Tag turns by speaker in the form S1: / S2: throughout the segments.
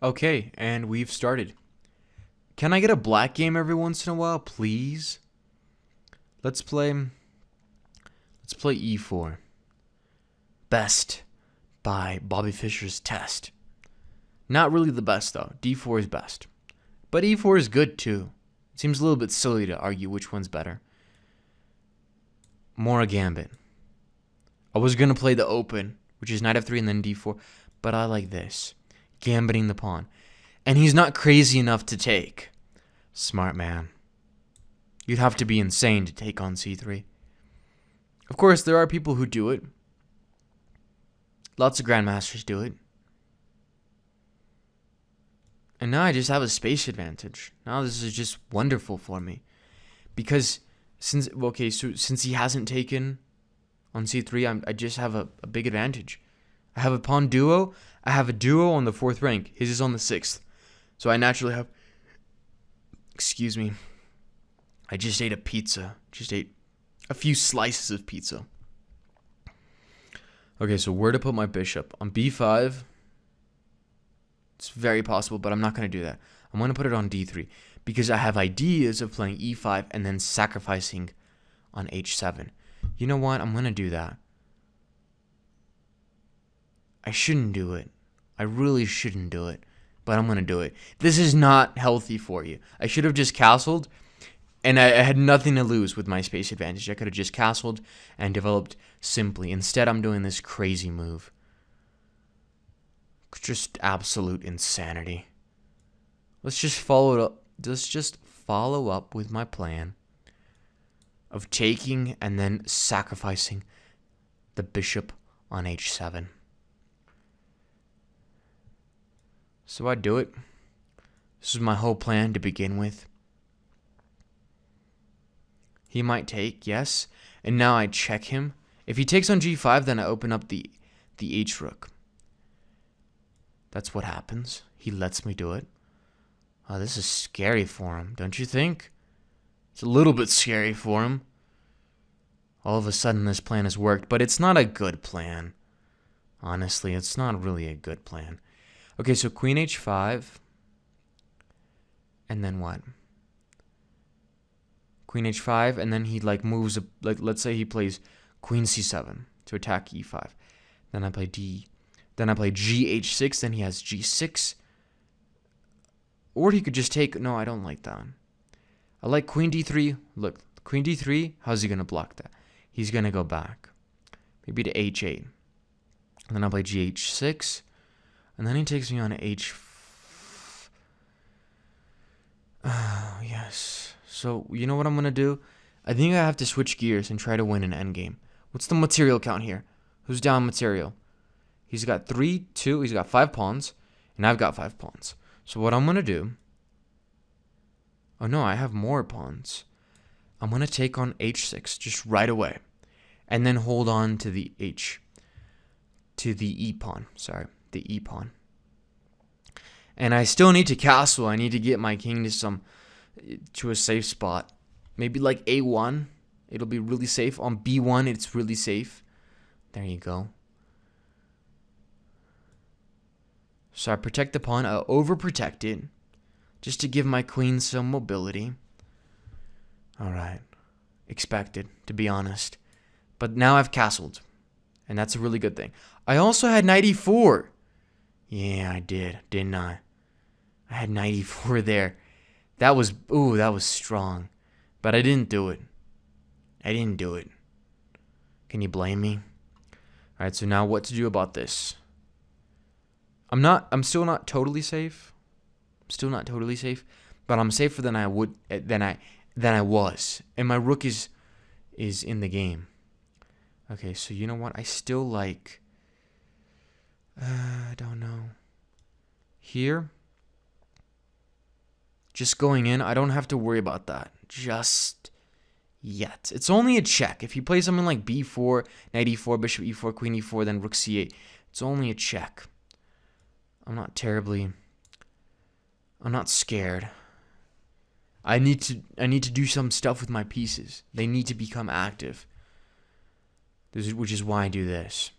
S1: Okay, and we've started. Can I get a black game every once in a while, please? Let's play E4. Best by Bobby Fischer's test. Not really the best though. D4 is best. But E4 is good too. It seems a little bit silly to argue which one's better. More a gambit. I was going to play the open, which is knight f3 and then d4, but I like this. Gambiting the pawn. And he's not crazy enough to take. Smart man. You'd have to be insane to take on c3. Of course, there are people who do it. Lots of grandmasters do it. And now I just have a space advantage. Now this is just wonderful for me. Because since he hasn't taken on c3, I just have a big advantage. I have a pawn duo. I have a duo on the 4th rank. His is on the 6th. So I naturally have... Excuse me. I just ate a pizza. Just ate a few slices of pizza. Okay, so where to put my bishop? On b5. It's very possible, but I'm not going to do that. I'm going to put it on d3 because I have ideas of playing e5 and then sacrificing on h7. You know what? I'm going to do that. I shouldn't do it. I really shouldn't do it, but I'm going to do it. This is not healthy for you. I should have just castled, and I had nothing to lose with my space advantage. I could have just castled and developed simply. Instead, I'm doing this crazy move. Just absolute insanity. Let's just follow up with my plan of taking and then sacrificing the bishop on h7. So I do it. This is my whole plan to begin with. He might take, yes. And now I check him. If he takes on g5, then I open up the h rook. That's what happens. He lets me do it. Oh, this is scary for him, don't you think? It's a little bit scary for him. All of a sudden this plan has worked, but it's not a good plan. Honestly, it's not really a good plan. Okay, so queen h5. And then what? Queen h5, and then he moves, let's say he plays queen c7 to attack e5. Then I play gh6, then he has g6. Or he could just take... No, I don't like that. I like queen d3. Look, queen d3, how's he going to block that? He's going to go back. Maybe to h8. And then I play gh6. And then he takes me on h... Oh, yes. So, you know what I'm going to do? I think I have to switch gears and try to win an endgame. What's the material count here? Who's down material? He's got 3, 2, he's got 5 pawns, and I've got 5 pawns. So what I'm going to do... Oh no, I have more pawns. I'm going to take on h6 just right away. And then hold on to the e pawn. Sorry, the e pawn. And I still need to castle. I need to get my king to a safe spot. Maybe like a1. It'll be really safe. On b1, it's really safe. There you go. So I protect the pawn. I overprotect it just to give my queen some mobility. Alright. Expected, to be honest. But now I've castled. And that's a really good thing. I also had knight e4. Yeah, I did, didn't I? I had knight e4 there. That was strong. But I didn't do it. Can you blame me? Alright, so now what to do about this? I'm still not totally safe. But I'm safer than I was. And my rook is in the game. Okay, so you know what? I still like... I don't know. Here. Just going in. I don't have to worry about that. Just yet. It's only a check. If you play something like b4, knight e4, bishop e4, queen e4, then rook c8. It's only a check. I'm not scared. I need to do some stuff with my pieces. They need to become active. Which is why I do this.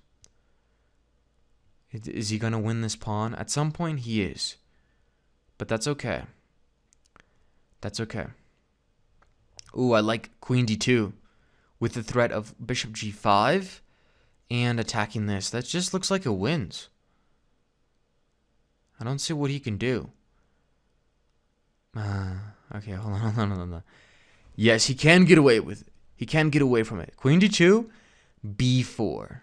S1: Is he going to win this pawn? At some point, he is. But that's okay. That's okay. Ooh, I like queen d2 with the threat of bishop g5 and attacking this. That just looks like it wins. I don't see what he can do. Okay, hold on. Yes, he can get away with it. He can get away from it. Queen d2, b4.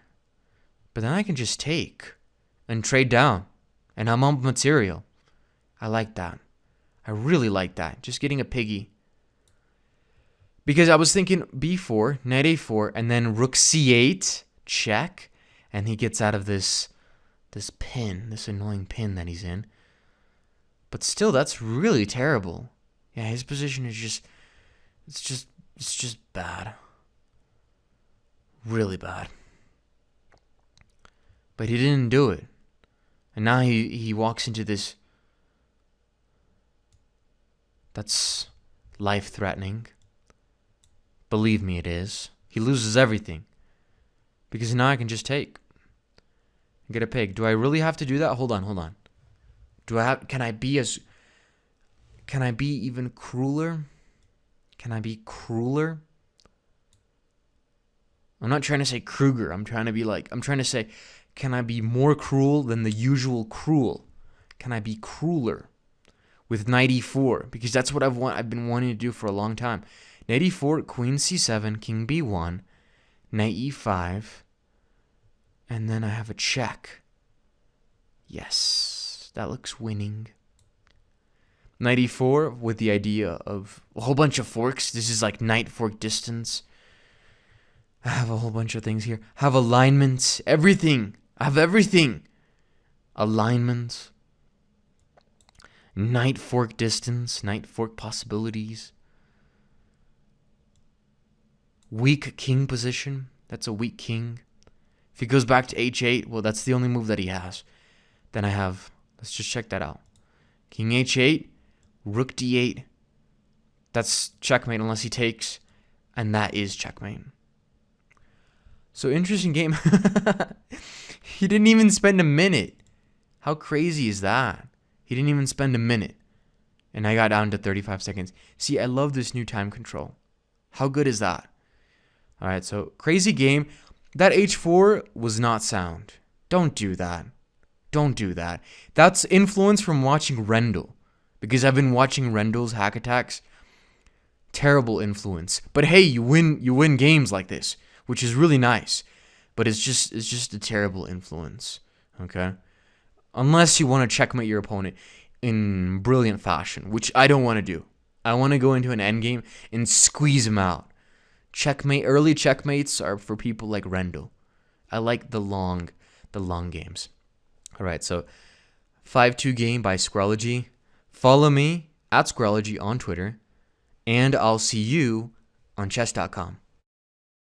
S1: But then I can just take and trade down. And I'm on material. I like that. I really like that. Just getting a piggy. Because I was thinking b4, knight a4, and then rook c8, check. And he gets out of this pin, this annoying pin that he's in. But still, that's really terrible. Yeah, his position is just, it's just bad. Really bad. But he didn't do it. And now he walks into this. That's life-threatening. Believe me, it is. He loses everything. Because now I can just take. And get a pig. Do I really have to do that? Hold on. Can I be even crueler? Can I be crueler? I'm not trying to say Kruger. I'm trying to say, can I be more cruel than the usual cruel? Can I be crueler with knight e4? Because that's what I've been wanting to do for a long time. Knight e4, queen c7, king b1, knight e5, and then I have a check. Yes, that looks winning. Knight e4 with the idea of a whole bunch of forks. This is like knight fork distance. I have a whole bunch of things here. Have alignments, everything. I have everything. Alignments. Knight fork distance, knight fork possibilities. Weak king position. That's a weak king. If he goes back to h8, well, that's the only move that he has. Then I have, let's just check that out. King h8, rook d8. That's checkmate unless he takes. And that is checkmate. So interesting game. He didn't even spend a minute. How crazy is that? He didn't even spend a minute. And I got down to 35 seconds. See, I love this new time control. How good is that? All right, so crazy game. That h4 was not sound. Don't do that. Don't do that. That's influence from watching Rendell. Because I've been watching Rendell's hack attacks. Terrible influence. But hey, you win games like this, which is really nice. But it's just a terrible influence. Okay? Unless you want to checkmate your opponent in brilliant fashion, which I don't want to do. I want to go into an endgame and squeeze him out. Early checkmates are for people like Rendell. I like the long games. All right, so 5-2 game by Squarology. Follow me at Squarology on Twitter, and I'll see you on Chess.com.